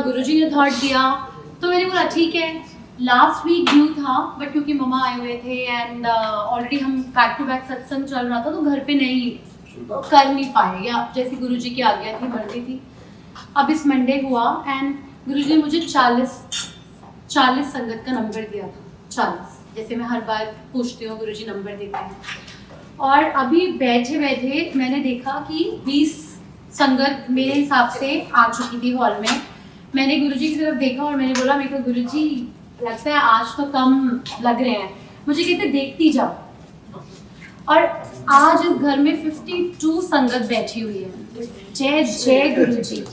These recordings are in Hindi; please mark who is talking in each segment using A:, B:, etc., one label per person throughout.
A: गुरुजी ने थॉट दिया, तो मैंने बोला ठीक है। लास्ट वीक ड्यू था, बट क्योंकि ममा आए हुए थे एंड ऑलरेडी हम बैक टू बैक सत्संग चल रहा था, तो घर पे नहीं कर नहीं पाए, या जैसी गुरुजी की आज्ञा थी बढ़ती थी। अब इस मंडे हुआ एंड गुरुजी ने मुझे 40 संगत का नंबर दिया था। 40, जैसे मैं हर बार पूछती हूँ गुरुजी नंबर देते हैं। और अभी बैठे बैठे मैंने देखा कि 20 संगत मेरे हिसाब से आ चुकी थी हॉल में। मैंने गुरुजी की तरफ देखा और मैंने बोला, मेरे को गुरुजी लगता है आज तो कम लग रहे हैं। मुझे कहते देखती जाओ। और आज इस घर में 52 संगत बैठी हुई है। जय जय गुरुजी।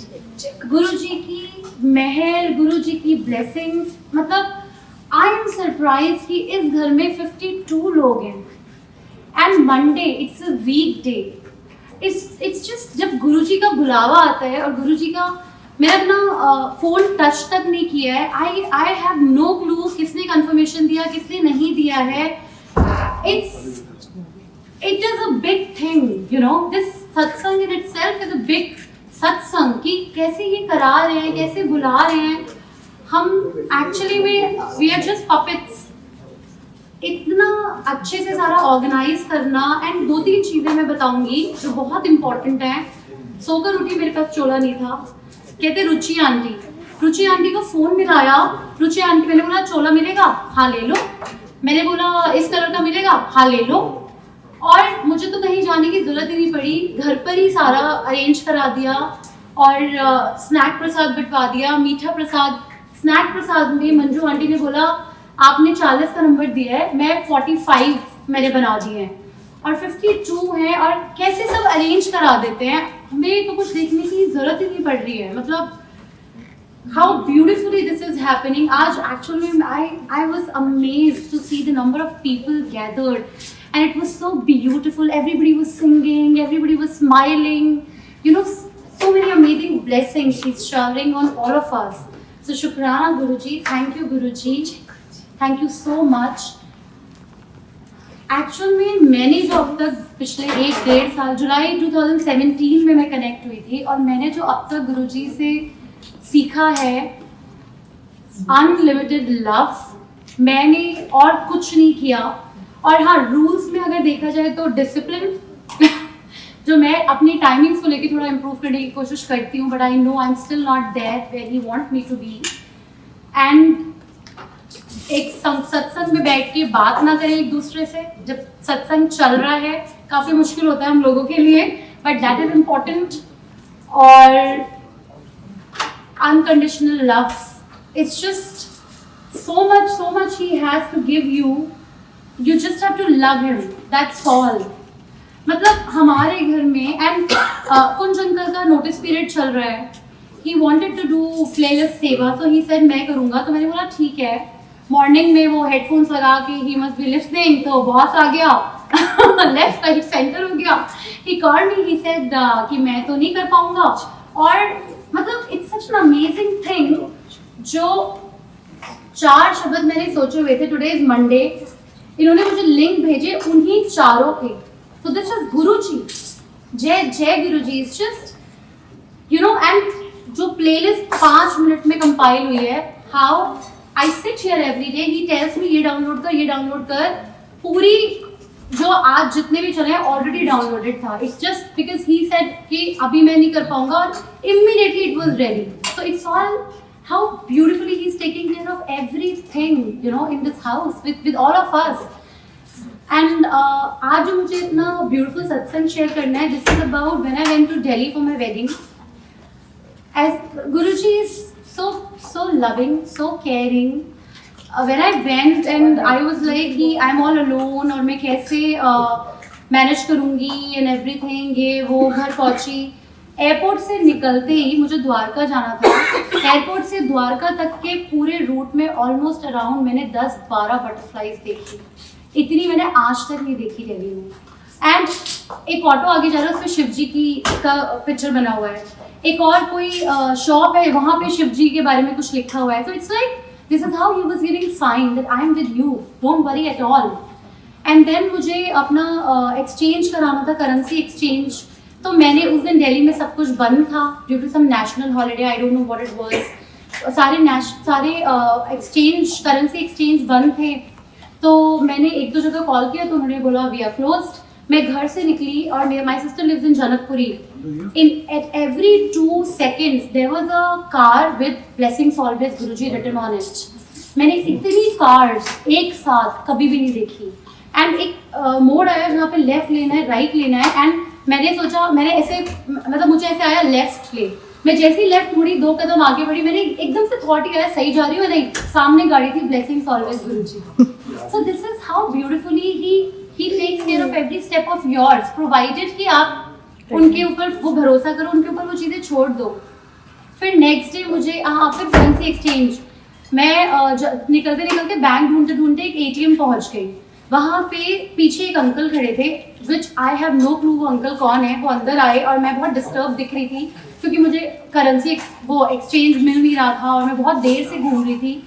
A: गुरुजी की मेहर, गुरुजी की ब्लेसिंग्स, मतलब आई एम सरप्राइज कि इस घर में 52 लोग हैं। And Monday, it's a weekday. It's just, जब गुरुजी का बुलावा आता है और गुरुजी का, मैंने अपना फोन टच तक नहीं किया है। आई हैव नो क्लू किसने कंफर्मेशन दिया, किसने नहीं दिया है। It is a big thing, you know, this satsang in itself is a big satsang. कि कैसे ये करा रहे हैं, कैसे बुला रहे हैं। हम एक्चुअली में वी आर जस्ट पपेट्स। इतना अच्छे से सारा ऑर्गेनाइज करना। एंड 2-3 चीजें मैं बताऊंगी जो बहुत इंपॉर्टेंट हैं। सोकर उठी, मेरे पास चोला नहीं था। कहते रुचि आंटी को फोन मिलाया। रुचि आंटी, मैंने बोला चोला मिलेगा? हाँ ले लो। मैंने बोला इस कलर का मिलेगा? हाँ ले लो। और मुझे तो कहीं जाने की जरूरत ही नहीं पड़ी, घर पर ही सारा अरेंज करा दिया। और स्नैक प्रसाद बंटवा दिया, मीठा प्रसाद। स्नैक प्रसाद में मंजू आंटी ने बोला आपने 40 का नंबर दिया है, मैं 45 मैंने बना दिए हैं और 52 हैं। और कैसे सब अरेंज करा देते हैं, हमें तो कुछ देखने की जरूरत ही नहीं पड़ रही है। मतलब how beautifully this is happening. आज actually I was amazed to see the number of people gathered and it was so beautiful. Everybody was singing, everybody was smiling, you know, so many amazing blessings he's showering on all of us. So Shukrana Guruji, thank you Guruji, thank you so much. Actual में मैंने जो अब तक पिछले 1-1.5 साल, जुलाई 2017 में मैं कनेक्ट हुई थी, और मैंने जो अब तक गुरुजी से सीखा है अनलिमिटेड लव, मैंने और कुछ नहीं किया। और हाँ, रूल्स में अगर देखा जाए तो डिसिप्लिन जो मैं अपनी टाइमिंग्स को लेके थोड़ा इम्प्रूव करने की कोशिश करती हूँ, but I know I am still not there where he want me to be. And एक सत्संग में बैठ के बात ना करें एक दूसरे से, जब सत्संग चल रहा है काफ़ी मुश्किल होता है हम लोगों के लिए, बट दैट इज इम्पोर्टेंट। और unconditional love, it's just so much he has to give you, you just have to love him, that's all. मतलब हमारे घर में, एंड कुंज अंकल का नोटिस पीरियड चल रहा है, he wanted to do playlist seva, तो ही सेड मैं करूँगा। तो मैंने बोला ठीक है। मॉर्निंग में वो हेडफोन्स लगा के ही मस्ट बी लिसनिंग, तो बॉस आ गया लेफ्ट राइट सेंटर हो गया। He called me, he said कि मैं तो नहीं कर पाऊंगा। और मतलब it's such an amazing thing. जो 4 शब्द मैंने सोचे हुए थे, टुडे इज मंडे, इन्होंने मुझे लिंक भेजे उन्हीं 4 के। तो दिस इज गुरुजी, जय जय Guruji. It's just you know, and जो प्लेलिस्ट 5 मिनट में कंपाइल हुई है, how I sit here every day, he tells me ये डाउनलोड कर, पूरी जो आज जितने भी चले हैं ऑलरेडी डाउनलोडेड था। It's just because he said कि अभी मैं नहीं कर पाऊंगा, और immediately it was ready. So it's all how beautifully he is taking care of everything, you know, in this house with all of us. And आज जो मुझे इतना ब्यूटिफुल सत्संग शेयर करना है, this is about when I went to Delhi for my wedding. As Guruji is so loving, so caring. When I went and I was like कि I'm all alone और मैं कैसे मैनेज करूँगी and everything, ये वो। घर पहुँची, एयरपोर्ट से निकलते ही मुझे द्वारका जाना था। एयरपोर्ट से द्वारका तक के पूरे रूट में ऑलमोस्ट अराउंड मैंने 10-12 बटरफ्लाइज देखी। इतनी मैंने आज तक नहीं देखी दिल्ली में। एंड एक ऑटो आगे जा रहा है, उसमें शिव जी का पिक्चर बना हुआ है। एक और कोई शॉप है, वहाँ पे शिव जी के बारे में कुछ लिखा हुआ है। तो it's like this is how he was giving sign that I am with you, don't worry at all. And then मुझे अपना एक्सचेंज कराना था, करेंसी एक्सचेंज। तो मैंने उस दिन दिल्ली में सब कुछ बंद था due to some national holiday, I don't know what it was. सारे एक्सचेंज, करेंसी एक्सचेंज बंद थे। तो मैंने एक दो जगह कॉल किया तो उन्होंने बोला वी आर क्लोज्ड। मैं घर से निकली और my sister lives in Janakpuri. At every 2 seconds there was a car with blessings always Guruji written on it. मैंने इतनी कार्स एक साथ कभी भी नहीं देखी। एंड एक मोड़ आया जहाँ पे लेफ्ट लेना है, राइट लेना है, एंड मैंने सोचा, मैंने ऐसे मतलब मुझे ऐसे आया लेफ्ट ले, मैं जैसे ही लेफ्ट मुड़ी 2 कदम आगे बढ़ी, मैंने एकदम से थॉट ही आया सही जा रही हूँ, नहीं सामने गाड़ी थी, blessings always Guruji. So this is how beautifully he takes care of every step of yours, provided कि आप उनके ऊपर वो भरोसा करो, उनके ऊपर वो चीज़ें छोड़ दो। फिर नेक्स्ट डे मुझे फिर करेंसी एक्सचेंज, मैं निकलते निकलते बैंक ढूंढते ढूंढते एक ATM पहुंच गई। वहाँ पे पीछे एक अंकल खड़े थे, विच आई हैव नो क्लू वो अंकल कौन है। वो अंदर आए और मैं बहुत डिस्टर्ब दिख रही थी क्योंकि मुझे करेंसी वो एक्सचेंज मिल नहीं रहा था और मैं बहुत देर से घूम रही थी।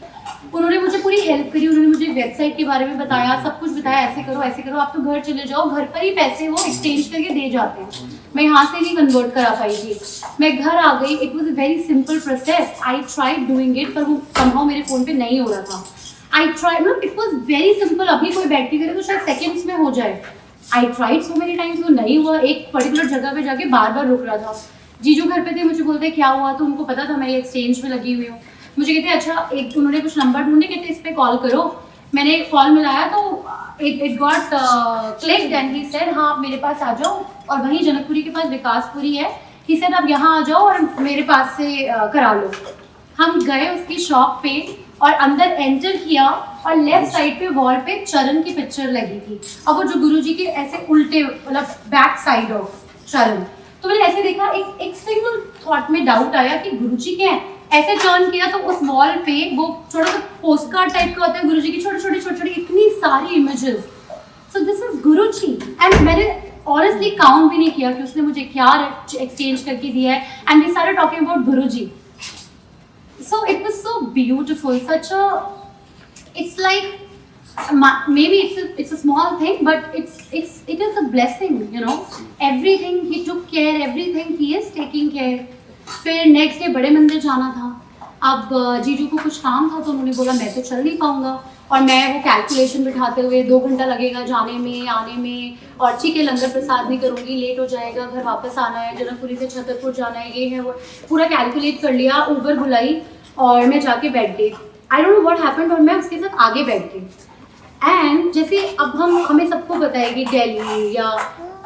A: उन्होंने मुझे पूरी हेल्प करी, उन्होंने मुझे वेबसाइट के बारे में बताया, सब कुछ बताया, ऐसे करो, आप तो घर चले जाओ, घर पर ही पैसे वो एक्सचेंज करके दे जाते हैं। मैं यहाँ से नहीं कन्वर्ट करा पाई थी, मैं घर आ गई। It was a very simple process, I tried doing it, पर वो समहाउ मेरे फ़ोन पे नहीं हो रहा था। आई ट्राई, मतलब इट वॉज वेरी सिंपल, अभी कोई बैटरी करे तो शायद सेकेंड्स में हो जाए। I tried so many times, वो नहीं हुआ। एक पर्टिकुलर जगह पे जाके बार बार रुक रहा था। जीजू घर पे थे, मुझे बोलते क्या हुआ, तो उनको पता था मैं एक्सचेंज में लगी हुई हूँ। मुझे कहते अच्छा, एक उन्होंने कुछ नंबर ढूंढे, कहते इस पर कॉल करो। मैंने कॉल मिलाया तो it got clicked and he said हाँ आप मेरे पास आ जाओ, और वहीं जनकपुरी के पास विकासपुरी है। ही सेड आप यहाँ आ जाओ और मेरे पास से करा लो। हम गए उसकी शॉप पे और अंदर एंटर किया और लेफ्ट साइड पे वॉल पे चरण की पिक्चर लगी थी, और वो जो गुरुजी के ऐसे उल्टे, मतलब बैक साइड ऑफ चरण। तो मैंने ऐसे देखा, एक सिंगल थॉट में डाउट आया कि गुरुजी के हैं। ऐसे टर्न किया तो उस वॉल पे वो छोटा सा पोस्ट कार्ड टाइप का होता है गुरुजी की, छोटे छोटे इतनी सारी images. So this is Guruji. And मैंने ऑनेस्टली काउंट भी नहीं किया कि उसने मुझे क्या एक्सचेंज करके दिया है, and we started talking about Guruji. So it was so beautiful, it's like maybe it's a small thing, but it is a blessing, you know. Everything he took care, everything he is taking care. फिर नेक्स्ट डे बड़े मंदिर जाना था। अब जीजू को कुछ काम था तो उन्होंने बोला मैं तो चल नहीं पाऊंगा, और मैं वो कैलकुलेशन बिठाते हुए 2 घंटा लगेगा जाने में आने में, और ठीक है लंगर प्रसाद नहीं करूँगी, लेट हो जाएगा, घर वापस आना है, जनकपुरी से छतरपुर जाना है, ये है वो, पूरा कैलकुलेट कर लिया। ऊबर बुलाई और मैं जाके बैठ गई। आई डोंट नो व्हाट हैपेंड, और मैं उसके साथ आगे बैठ गई। एंड जैसे अब हमें सबको पता है कि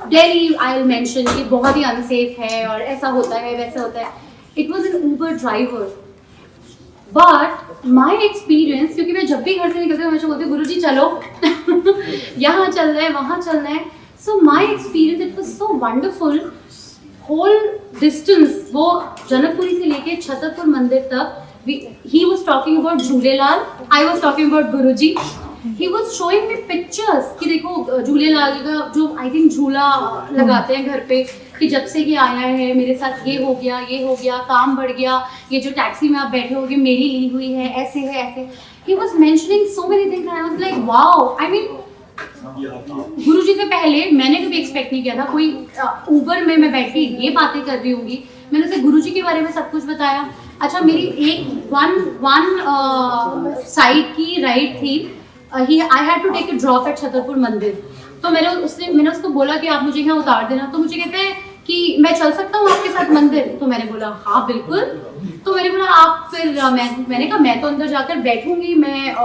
A: दिल्ली आई विल मेंशन कि बहुत ही अनसेफ है और ऐसा होता है वैसा होता है। It was an Uber driver, but my experience, क्योंकि मैं जब भी घर से निकलती हूँ हमेशा बोलती हूँ गुरुजी चलो यहाँ चलना है वहाँ चलना है। So my experience it was so wonderful. Whole distance वो जनकपुरी से लेके छतरपुर मंदिर तक, he was talking about Jhulelal, I was talking about Guruji. He was showing me pictures कि देखो झूलेलाल का जो आई थिंक झूला लगाते हैं घर पे, कि जब से ये आया है मेरे साथ ये हो गया, काम बढ़ गया, ये जो टैक्सी में आप बैठे होगे मेरी ली हुई है, ऐसे है ऐसे। He was mentioning so many things and I was like wow, I mean गुरुजी से पहले मैंने कभी एक्सपेक्ट नहीं किया था कोई ऊबर में मैं बैठ के ये बातें कर रही होंगी। मैंने उसे गुरुजी के बारे में सब कुछ बताया। अच्छा, मेरी एक वन साइड की राइड थी, I had to take a drop at Chhatarpur Mandir. तो मैंने उसको बोला कि आप मुझे यहाँ उतार देना। तो मुझे कहते हैं कि मैं चल सकता हूँ आपके साथ मंदिर? तो मैंने बोला हाँ बिल्कुल। तो मैंने बोला आप फिर मैंने कहा मैं तो अंदर जाकर बैठूंगी, मैं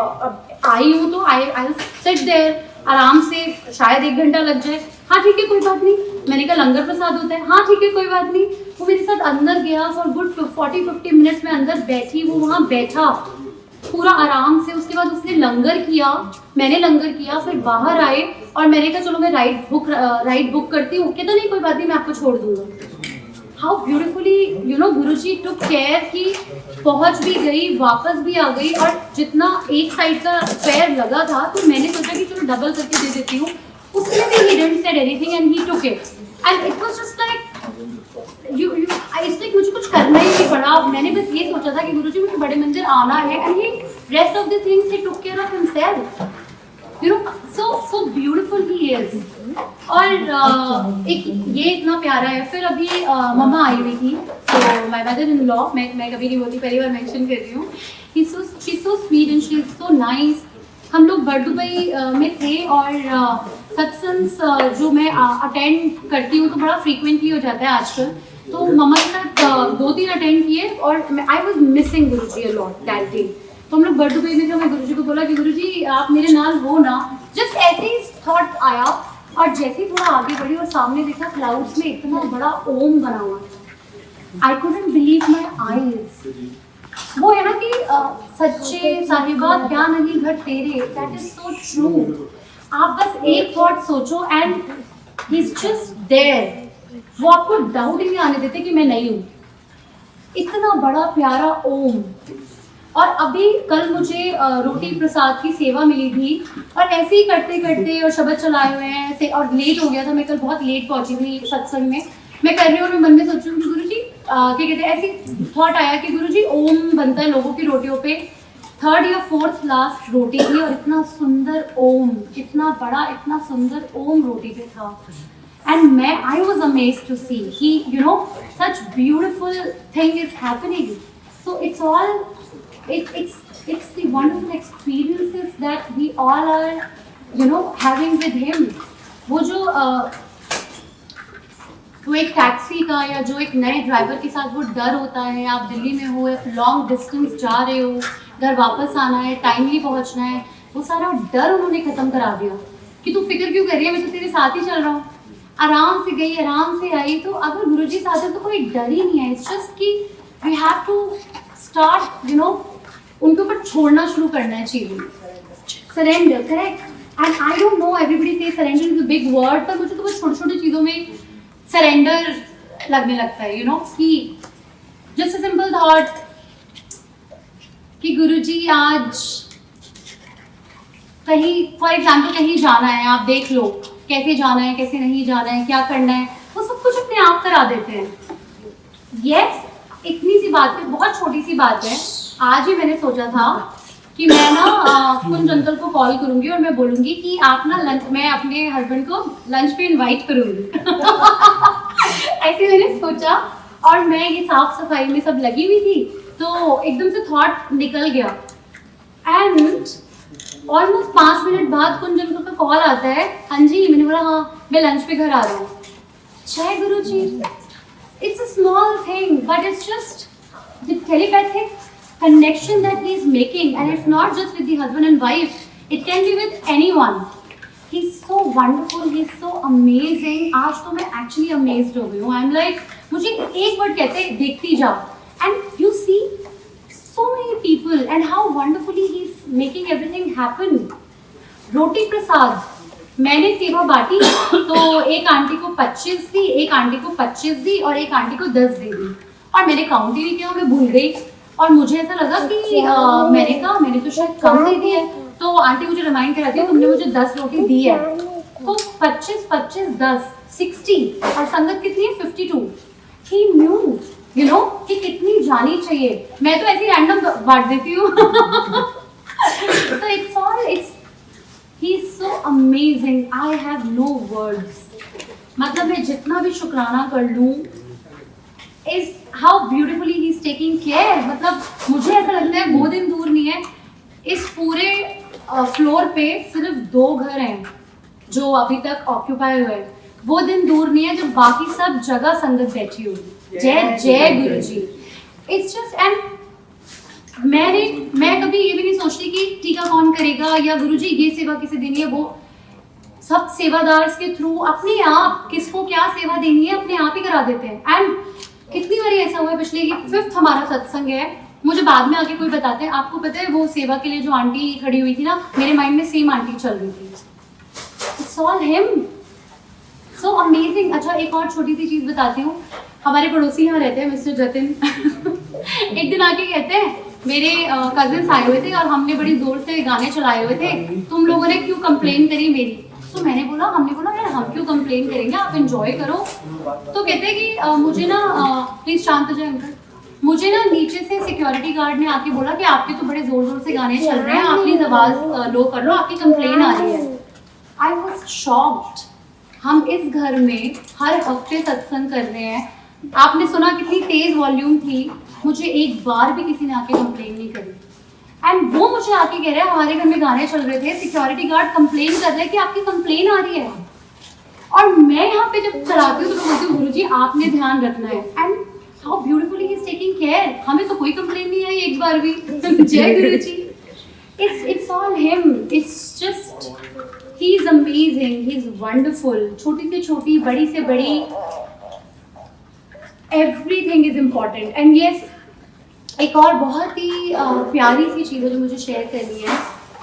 A: आई हूँ तो आई सिट देयर आराम से, शायद 1 घंटा लग जाए। हाँ ठीक है कोई बात नहीं। मैंने कहा लंगर प्रसाद होता है, हाँ ठीक है कोई बात नहीं। वो मेरे साथ अंदर गया, फॉर गुड 40-50 मिनट्स में अंदर बैठी, वो वहाँ बैठा पूरा आराम से। उसके बाद उसने लंगर किया, मैंने लंगर किया, फिर बाहर आए और मैंने कहा चलो मैं राइड बुक करती हूँ। कहता नहीं कोई बात नहीं मैं आपको छोड़ दूंगा। How beautifully you know Guruji took care कि पहुंच भी गई, वापस भी आ गई, और जितना एक साइड का पैर लगा था तो मैंने सोचा कि चलो डबल करके दे देती हूँ। उसने भी he didn't said anything and he took it and it was just like मुझे कुछ करना ही नहीं पड़ा। मैंने बस ये सोचा था कि गुरुजी मुझे बड़े मंदिर आना है, and he rest of the things he took care of himself, you know, so beautiful he he is. और एक ये इतना प्यारा है। फिर अभी मम्मा आई हुई थी, तो माय मदर इन लॉ, मैं कभी नहीं बोलती, पहली बार मेंशन कर रही हूँ। She is so sweet and she is so nice. हम लोग बरदुबई में थे और सत्संग जो मैं अटेंड करती हूँ तो बड़ा फ्रीक्वेंटली हो जाता है आजकल, तो मम्मा के साथ 2-3 अटेंड किए और I was missing Guruji a lot that day. तो हम लोग बरदुबई में थे, मैं गुरुजी को बोला कि गुरुजी आप मेरे नाल हो ना, जस्ट ऐसे ही थॉट आया। और जैसे ही थोड़ा आगे बढ़ी और सामने देखा क्लाउड्स में इतना बड़ा ओम बना हुआ, I couldn't believe my eyes. वो है ना कि सच्चे साहिबा क्या नहीं घर तेरे, दैट इज सो ट्रू। आप बस एक थॉट सोचो and he is just there. वो आपको डाउट ही नहीं आने देते कि मैं नहीं हूँ। इतना बड़ा प्यारा ओम। और अभी कल मुझे रोटी प्रसाद की सेवा मिली थी और ऐसे ही करते करते और शब्द चलाए हुए हैं ऐसे, और लेट हो गया था, मैं कल बहुत लेट पहुंची थी सत्संग में। मैं कर रही हूँ और मैं मन में सोच रही हूँ कि गुरुजी क्या कहते हैं, ऐसी थॉट आया कि गुरुजी ओम बनता है लोगों की रोटियों पे। 3rd या 4th लास्ट रोटी थी और इतना सुंदर ओम, इतना बड़ा इतना सुंदर ओम रोटी पे था। And I was amazed to see such beautiful thing is happening. So it's all, it's the wonderful experiences that we all are having with him. वो एक टैक्सी का या जो एक नए ड्राइवर के साथ वो डर होता है, आप दिल्ली में हो, लॉन्ग डिस्टेंस जा रहे हो, घर वापस आना है, टाइमली पहुंचना है, वो सारा डर उन्होंने खत्म करा दिया कि तू फिक्र क्यों कर रही है, मैं तो तेरे साथ ही चल रहा हूँ। आराम से गई, आराम से आई। तो अगर गुरुजी साथ है तो कोई डर ही नहीं है। इट्स जस्ट कि वी हैव टू स्टार्ट उनके ऊपर छोड़ना शुरू करना है चीज़ें। Surrender, correct. And I don't know, everybody से surrender is a big word, पर मुझे तो बस छोटी छोटी चीज़ों में सरेंडर लगने लगता है। कि जस्ट अ सिंपल थॉट कि गुरुजी आज कहीं फॉर एग्जाम्पल कहीं जाना है, आप देख लो कैसे जाना है, कैसे नहीं जाना है, क्या करना है, वो सब कुछ अपने आप करा देते हैं। यस, इतनी सी बात है, बहुत छोटी सी बात है। आज ही मैंने सोचा था कि मैं ना कुंज अंकल को कॉल करूंगी और मैं बोलूंगी कि आप ना लंच, मैं अपने हस्बैंड को लंच पे इनवाइट करूंगी। ऐसे मैंने सोचा और मैं ये साफ सफाई में सब लगी हुई थी, तो एकदम से थॉट निकल गया। एंड ऑलमोस्ट 5 मिनट बाद कुंज अंकल का कॉल आता है, हाँ जी। मैंने बोला हाँ, मैं लंच पे घर आ रहा हूँ। जय Guru ji. It's a small thing but it's just the telepathic connection that he is making, and it's not just with the husband and wife, it can be with anyone. He's so wonderful, he's so amazing. आज तो मैं actually amazed हो गई हूँ। I'm like, मुझे एक वर्ड कहते हैं, देखती जा। And you see so many people and how wonderfully he's making everything happen. रोटी प्रसाद मैंने सेवा बांटी, तो एक आंटी को 25 दी, एक आंटी को 25 दी और एक आंटी को 10 दे दी। और मैंने काउंट ही नहीं किया, मैं भूल गई। और मुझे ऐसा लगा कि मैंने कहा मैंने तो शायद कम दे दी है, तो आंटी मुझे रिमाइंड कराती है तुमने मुझे 10 रोटी दी है। तो 25, 25, 10, 60 और संगत कितनी है 52। ही न्यू कि कितनी जानी चाहिए। मैं तो ऐसी रैंडम बांट देती हूँ। So he's so amazing. I have no words. मतलब मैं जितना भी शुक्राना कर लूँ, is how beautifully he's taking care. मतलब मुझे ऐसा लगता है वो दिन दूर नहीं है। इस पूरे फ्लोर पे सिर्फ 2 घर हैं जो अभी तक ऑक्यूपाई हुए हैं। वो दिन दूर नहीं है जब बाकी सब जगह संगत बैठी होगी। जय जय Guru ji. It's just, and मैं कभी ये भी नहीं सोचती कि टीका कौन करेगा या गुरु जी ये सेवा किसे देनी है। वो सब सेवादार के थ्रू अपने आप किसको क्या सेवा देनी है अपने आप ही करा देते हैं। एंड कितनी बार ऐसा हुआ है, पिछले 5th हमारा सत्संग है, मुझे बाद में आके कोई बताते हैं आपको पता है वो सेवा के लिए जो आंटी खड़ी हुई थी ना, मेरे माइंड में सेम आंटी चल रही थी। It's all him, so amazing. अच्छा, एक और छोटी सी चीज़ बताती हूँ। हमारे पड़ोसी यहाँ रहते हैं मिस्टर जतिन। एक दिन आके कहते हैं मेरे कजिन्स आए हुए थे और हमने बड़ी जोर से गाने चलाए हुए थे, तुम लोगों ने क्यों कंप्लेन करी मेरी। तो हमने बोला यार हम क्यों कंप्लेन करेंगे, आप एंजॉय करो। तो कहते हैं कि मुझे ना प्लीज शांत हो जाए अंकल, मुझे ना नीचे से सिक्योरिटी गार्ड ने आके बोला कि आपके तो बड़े जोर जोर से गाने चल रहे हैं, आप प्लीज आवाज लो कर लो, आपकी कंप्लेन आ रही है। I was shocked. हम इस घर में हर हफ्ते सत्संग कर रहे हैं, आपने सुना कितनी तेज वॉल्यूम थी, मुझे एक बार भी किसी ने आके कंप्लेन नहीं करी। एंड वो मुझे आके कह रहे हैं हमारे घर में गाने चल रहे थे, सिक्योरिटी गार्ड कंप्लेन कर रहे हैं कि आपकी कंप्लेन आ रही है। और मैं यहाँ पे जब चलाती हूँ तो मैं बोलती हूँ गुरुजी आपने ध्यान रखना है। And how beautifully he is taking care, हमें तो कोई कंप्लेन नहीं आई एक बार भी। जय गुरुजी। It's all him. It's just he's amazing. He's wonderful. छोटी से छोटी, बड़ी से बड़ी, everything is important. And yes, एक और बहुत ही प्यारी सी चीज़ है जो मुझे शेयर करनी है।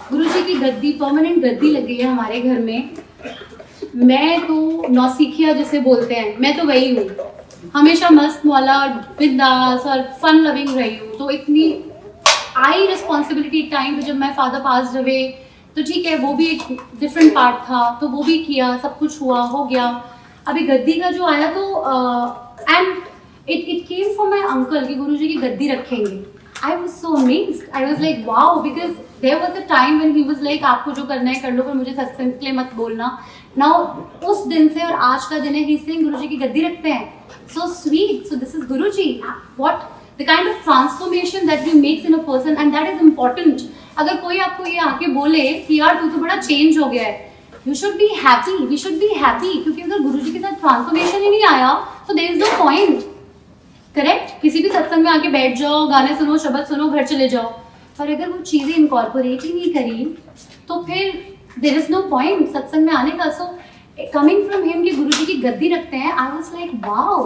A: गुरुजी की गद्दी, परमानेंट गद्दी लग गई है हमारे घर में। मैं तो नौसिखिया जिसे बोलते हैं, मैं तो वही हूँ, हमेशा मस्त मौला और बिंदास और फन लविंग रही हूँ। तो इतनी आई रिस्पॉन्सिबिलिटी टाइम पे जब मैं फादर पास रहे तो ठीक है, वो भी एक डिफरेंट पार्ट था, तो वो भी किया, सब कुछ हुआ, हो गया। अभी गद्दी का जो आया तो and it came from my uncle कि गुरुजी की गद्दी रखेंगे। I was so amazed, I was like wow, because there was a time when he was like आपको जो करना है कर लो, पर मुझे सत्संग के लिए मत बोलना। नाउ उस दिन से और आज का दिन है, ही सिंह गुरुजी की गद्दी रखते हैं। So sweet, so this is Guruji, what the kind of transformation that he makes in a person, and that is important. अगर कोई आपको ये आके बोले कि यार तू तो बड़ा चेंज हो गया है, you should be happy, we should be happy, क्योंकि अगर गुरुजी के साथ ट्रांसफॉर्मेशन ही नहीं आया तो there is no point, correct? किसी भी सत्संग में आके बैठ जाओ, गाने सुनो, शब्द सुनो, घर चले जाओ, पर अगर वो चीज़ें इनकॉर्पोरेट ही नहीं करी तो फिर there is no point सत्संग में आने का। So coming from him कि गुरुजी की गद्दी रखते हैं, I was like wow,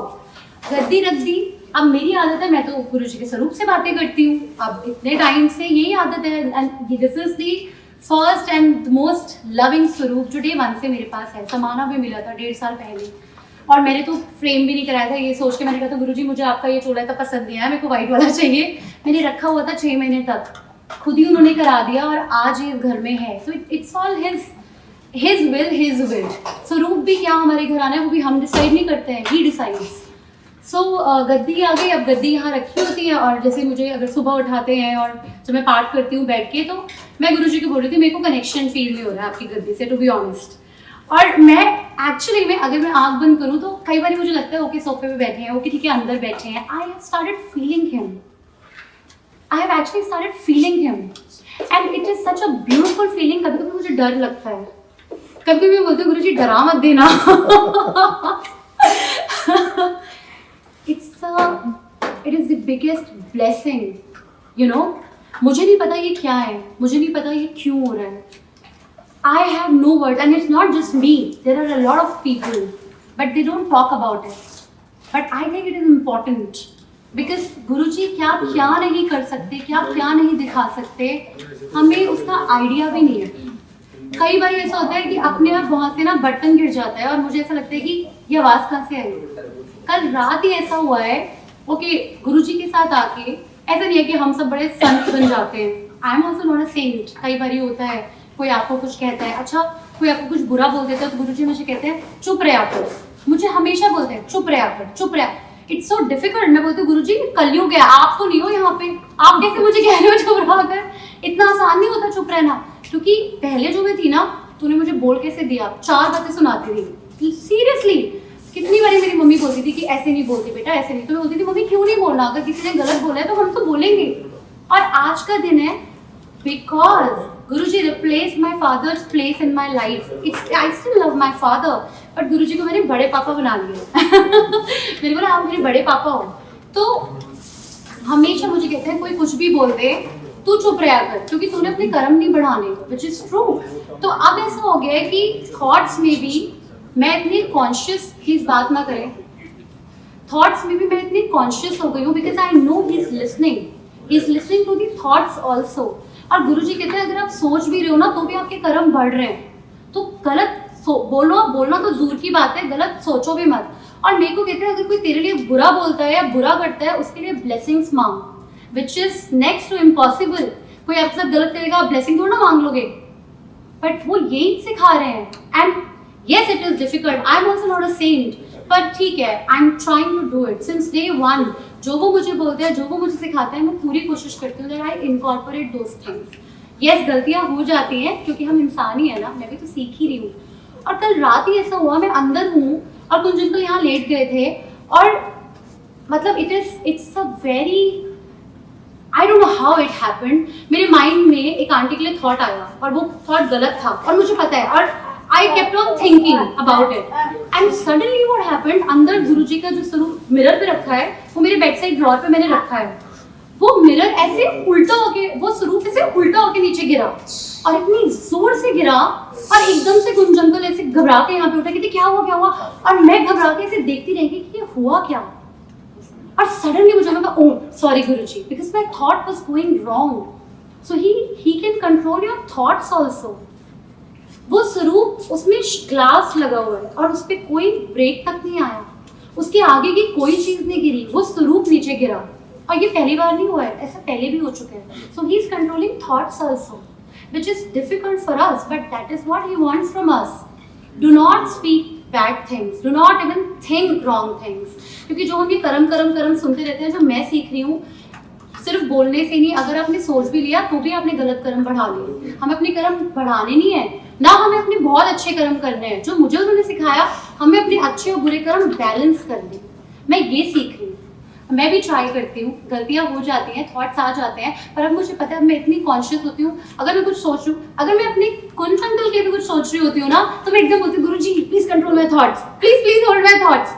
A: गद्दी रख दी। अब मेरी आदत है, मैं तो गुरुजी के स्वरूप से बातें करती हूँ, अब इतने टाइम से यही आदत है। And this is the first and most loving स्वरूप जो डे 1 से मेरे पास है। समाना भी मिला था 1.5 साल पहले, और मैंने तो फ्रेम भी नहीं कराया था, ये सोच के मैंने कहा था गुरुजी मुझे आपका ये चोला था पसंद नहीं आया, मेरे को वाइट वाला चाहिए। मैंने रखा हुआ था 6 महीने तक, खुद ही उन्होंने करा दिया और आज ये घर में है। सो इट्स ऑल हिज विल। स्वरूप भी क्या हमारे घर आना है वो भी हम डिसाइड नहीं करते हैं, ही डिसाइड्स। सो गद्दी आ गई, अब गद्दी यहाँ रखी होती है, और जैसे मुझे अगर सुबह उठाते हैं और जब मैं पाठ करती हूँ बैठ के, तो मैं गुरुजी को बोल रही थी मेरे को कनेक्शन फील नहीं हो रहा है आपकी गद्दी से, टू बी ऑनेस्ट। और मैं एक्चुअली में अगर मैं आँख बंद करूँ तो कई बार मुझे लगता है ओके सोफे पे बैठे हैं, ओके ठीक है अंदर बैठे हैं, I have started feeling him, I have actually started feeling him, and it is such a beautiful feeling. कभी कभी मुझे डर लगता है, कभी कभी मैं बोलती हूँ गुरुजी डरा मत देना। It is the biggest blessing, you know. मुझे नहीं पता ये क्या है, मुझे नहीं पता ये क्यों हो रहा है। I have no word, and it's not just me. There are a lot of people, but they don't talk about it. But I think it is important because गुरुजी क्या नहीं कर सकते, क्या नहीं दिखा सकते, हमें उसका आइडिया भी नहीं है। कई बार ऐसा होता है कि अपने आप वहाँ से ना बटन गिर जाता है और मुझे ऐसा लगता है कि ये आवाज़ कहाँ से आई। कल रात ही ऐसा हुआ है, ओके गुरुजी के साथ आके, ऐसा नहीं है कि हम सब बड़े संत बन जाते हैं, I am also not a saint. कई बार ये होता है कोई आपको कुछ कहता है, अच्छा कोई आपको कुछ बुरा बोल देता है तो गुरुजी मुझे कहते हैं चुप रहा कर, मुझे हमेशा बोलते हैं चुप रहा कर, चुप रहा। It's so difficult. मैं बोलती हूँ गुरुजी कलयुग है, आप तो नहीं हो यहाँ पे, आप कैसे मुझे कह रहे हो चुप रहा कर। इतना आसान नहीं होता चुप रहना, क्योंकि पहले जो मैं थी ना, तूने मुझे बोल कैसे दिया, 4 बातें सुनाती थी सीरियसली। कितनी बारी मेरी मम्मी बोलती थी कि ऐसे नहीं बोलती बेटा, ऐसे नहीं। तो मैं बोलती थी मम्मी क्यों नहीं बोलना, अगर किसी ने गलत बोला है तो हम तो बोलेंगे। और आज का दिन है because Guruji replace my father's place in my life. I still love my father, but Guruji को मैंने बड़े पापा बना लिया। मैंने बोला आप मेरे बड़े पापा हो। तो हमेशा मुझे कहते हैं कोई कुछ भी बोल दे तू चुप रहा कर, क्योंकि तूने अपने कर्म नहीं बढ़ाने, विच इज ट्रू। तो अब ऐसा हो गया है कि थॉट्स में भी मैं इतनी कॉन्शियस, प्लीज बात ना करें, थॉट्स में भी मैं इतनी कॉन्शियस हो गई हूँ because I know he is listening to the thoughts also. और गुरुजी कहते हैं अगर आप सोच भी रहे हो ना तो भी आपके कर्म बढ़ रहे हैं, तो गलत बोलना तो दूर की बात है, गलत सोचो भी मत। और मेरे को कहते हैं अगर कोई तेरे लिए बुरा बोलता है या बुरा करता है उसके लिए ब्लेसिंग्स मांग, which is next to impossible. कोई आपके साथ गलत करेगा आप ब्लेसिंग थोड़ा ना मांग लोगे, बट वो यही सिखा रहे हैं। And yes it is difficult, I am also not a saint, पर ठीक है I am trying to do it since day 1। जो वो मुझे बोलते हैं, जो वो मुझे सिखाते हैं, मैं पूरी कोशिश करती हूँ that I incorporate those things। yes गलतियाँ हो जाती हैं क्योंकि हम इंसान ही है ना, मैं भी तो सीख ही रही हूँ। और कल रात ही ऐसा हुआ, मैं अंदर हूँ और कुंज अंकल यहाँ लेट गए थे, और मतलब it's a very, I don't know how it happened, मेरे माइंड में एक आंटी के लिए थॉट आया और वो थॉट गलत था और मुझे पता है, और I kept on thinking about it, and suddenly what happened, अंदर गुरुजी का जो स्वरूप मिरर पे रखा है, वो मेरे बेड साइड ड्रॉर पे मैंने रखा है, वो मिरर ऐसे उल्टा होके, वो स्वरूप ऐसे उल्टा होके नीचे गिरा और इतनी जोर से गिरा, और एकदम से कुंज अंकल ऐसे घबरा के यहाँ पे उठा, कहते क्या हुआ, और मैं घबरा के ऐसे देखती रह गई कि ये हुआ क्या, और सडनली मुझे लगा oh sorry Guruji, because my thought was going wrong, so he can control your thoughts also. वो स्वरूप, उसमें ग्लास लगा हुआ है और उस पर कोई ब्रेक तक नहीं आया, उसके आगे की कोई चीज नहीं गिरी, वो स्वरूप नीचे गिरा, और ये पहली बार नहीं हुआ है, ऐसा पहले भी हो चुका है। So he is controlling thoughts also, which is difficult for us, but that is what he wants from us. Do not speak bad things, do not even think wrong things, क्योंकि जो हम ये कर्म सुनते रहते हैं, जो मैं सीख रही हूँ, सिर्फ बोलने से नहीं, अगर आपने सोच भी लिया तो भी आपने गलत कर्म बढ़ा लिए। हमें अपने कर्म बढ़ाने नहीं है ना, हमें अपने बहुत अच्छे कर्म करने हैं, जो मुझे उन्होंने सिखाया, हमें अपने अच्छे और बुरे कर्म बैलेंस करने, मैं ये सीख रही हूँ। मैं भी ट्राई करती हूँ, गलतियाँ हो जाती हैं, थॉट्स आ जाते हैं, पर अब मुझे पता है, मैं इतनी कॉन्शियस होती हूँ, अगर मैं कुछ सोच रही हूँ, अगर मैं अपने कुंज अंकल के भी कुछ सोच रही होती हूँ ना, तो मैं एकदम बोलती हूँ Guruji please control my thoughts, please hold my thoughts.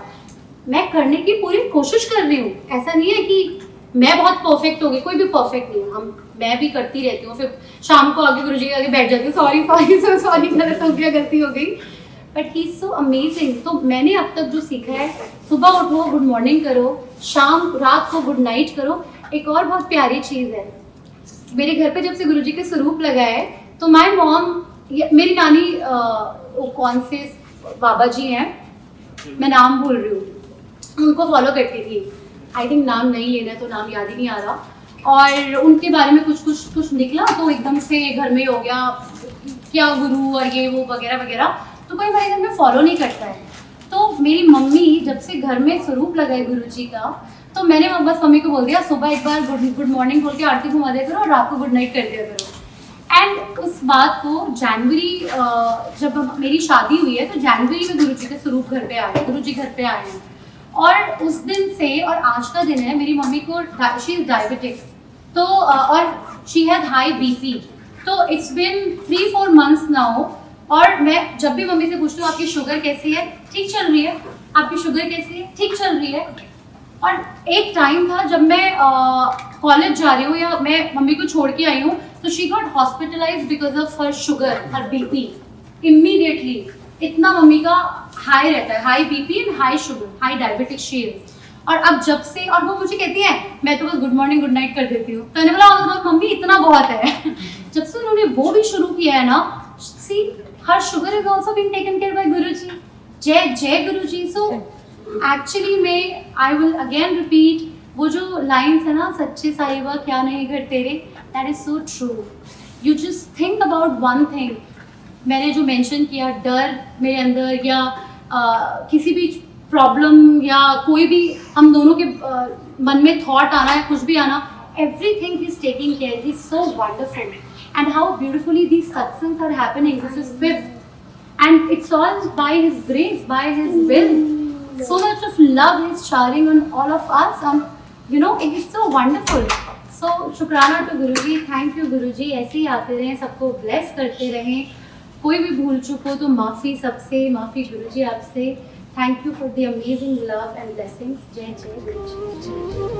A: मैं करने की पूरी कोशिश कर रही हूँ, ऐसा नहीं है कि मैं बहुत परफेक्ट हो गई, कोई भी परफेक्ट नहीं है, मैं भी करती रहती हूँ, फिर शाम को आगे गुरुजी के आगे बैठ जाती हूँ, सॉरी गलत हो गया, गलती हो गई, but he is so amazing. तो मैंने अब तक जो सीखा है, सुबह उठो गुड मॉर्निंग करो, शाम रात को गुड नाइट करो। एक और बहुत प्यारी चीज़ है, मेरे घर पे जब से गुरुजी के स्वरूप लगाए, तो माय मॉम, मेरी नानी कौन से बाबा जी हैं, मैं नाम भूल रही हूँ, उनको फॉलो करती थी, आई थिंक नाम नहीं लेना है तो नाम याद ही नहीं आ रहा, और उनके बारे में कुछ निकला, तो एकदम से घर में हो गया क्या गुरु और ये वो वगैरह वगैरह, तो कोई हमारे घर में फॉलो नहीं करता है। तो मेरी मम्मी जब से घर में स्वरूप लगाए गुरुजी का, तो मैंने बस मम्मी को बोल दिया सुबह एक बार गुड मॉर्निंग बोल के आरती घुमा दिया करो और रात को गुड नाइट कर दिया करो। एंड उस बात को जनवरी, जब मेरी शादी हुई है, तो जनवरी में गुरुजी के स्वरूप घर पे आए, गुरुजी घर पे आए हैं, और उस दिन से और आज का दिन है, मेरी मम्मी को शी इज डायबिटिक, तो और शी हैड हाई बीपी, तो इट्स बिन 3-4 मंथ्स नाउ, और मैं जब भी मम्मी से पूछती हूँ आपकी शुगर कैसी है, ठीक चल रही है, आपकी शुगर कैसी है, ठीक चल रही है। और एक टाइम था जब मैं कॉलेज जा रही हूँ या मैं मम्मी को छोड़ के आई हूँ, तो she got hospitalised because of her sugar, her BP, immediately. इतना मम्मी का हाई रहता है, high BP and high sugar, high diabetic share. और अब जब से, और वो मुझे कहती है मैं तो बस गुड मॉर्निंग गुड नाइट कर देती हूँ, तो मैंने बोला मम्मी इतना बहुत है। जब से उन्होंने वो भी शुरू किया है ना, सी her sugar is also being taken care by Guruji. Jai Guruji. So actually मैं I will again repeat, वो जो lines है ना, सच्चे साहिबा क्या नहीं घर तेरे, that is so true. You just think about one thing. मैंने जो mention किया, डर मेरे अंदर या किसी भी प्रॉब्लम या कोई भी हम दोनों के मन में थॉट आना है, कुछ भी आना, everything he's taking care. He's so wonderful. And how beautifully these satsangs are happening. This is 5th, and it's all by His grace, by His will. So much of love He's showering on all of us, and you know it is so wonderful. So शुक्राना to Guruji, thank you Guruji, ऐसे ही आते रहें, सबको bless करते रहें, कोई भी भूल चूक हो तो माफ़ी सबसे, माफ़ी गुरुजी आपसे। Thank you for the amazing love and blessings. जय जय गुरुजी।